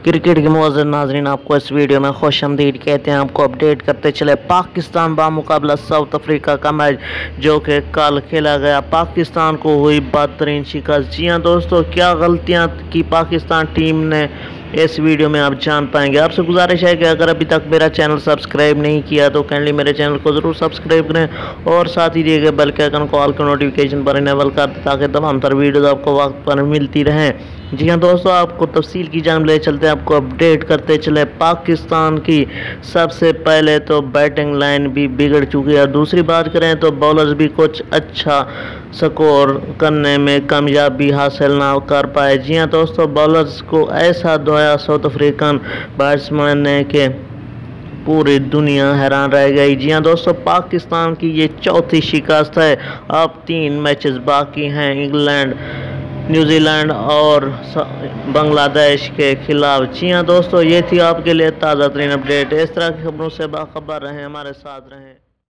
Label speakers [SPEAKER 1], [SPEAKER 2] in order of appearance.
[SPEAKER 1] Cricket के मुअज़्ज़ज़ नाज़रीन, आपको इस वीडियो में खुशामदीद कहते हैं। आपको अपडेट करते चले पाकिस्तान बामुकाबला साउथ अफ्रीका का मैच जो कि कल खेला गया। पाकिस्तान को हुई बदतरीन शिकस्त। जी हाँ दोस्तों, क्या गलतियां की पाकिस्तान टीम ने, इस वीडियो में आप जान पाएंगे। आपसे गुजारिश है कि अगर अभी तक मेरा चैनल सब्सक्राइब नहीं किया तो काइंडली मेरे चैनल को ज़रूर सब्सक्राइब करें और साथ ही दिए गए बेल के आइकन को ऑल के नोटिफिकेशन पर इनेबल कर दें ताकि तमाम तर वीडियोज़ आपको वक्त पर मिलती रहें। जी हाँ दोस्तों, आपको तफसील की जान ले चलते हैं, आपको अपडेट करते चले। पाकिस्तान की सबसे पहले तो बैटिंग लाइन भी बिगड़ चुकी है और दूसरी बात करें तो बॉलर्स भी कुछ अच्छा स्कोर करने में कामयाबी हासिल ना कर पाए। जी हाँ दोस्तों, बॉलर्स को ऐसा धोया साउथ अफ्रीकन बैट्समैन ने कि पूरी दुनिया हैरान रह गई। जी हाँ दोस्तों, पाकिस्तान की ये चौथी शिकस्त है। अब 3 मैचेस बाकी हैं इंग्लैंड, न्यूजीलैंड और बांग्लादेश के खिलाफ। जी हाँ दोस्तों, ये थी आपके लिए ताज़ा तरीन अपडेट। इस तरह की खबरों से बाखबर रहें, हमारे साथ रहें।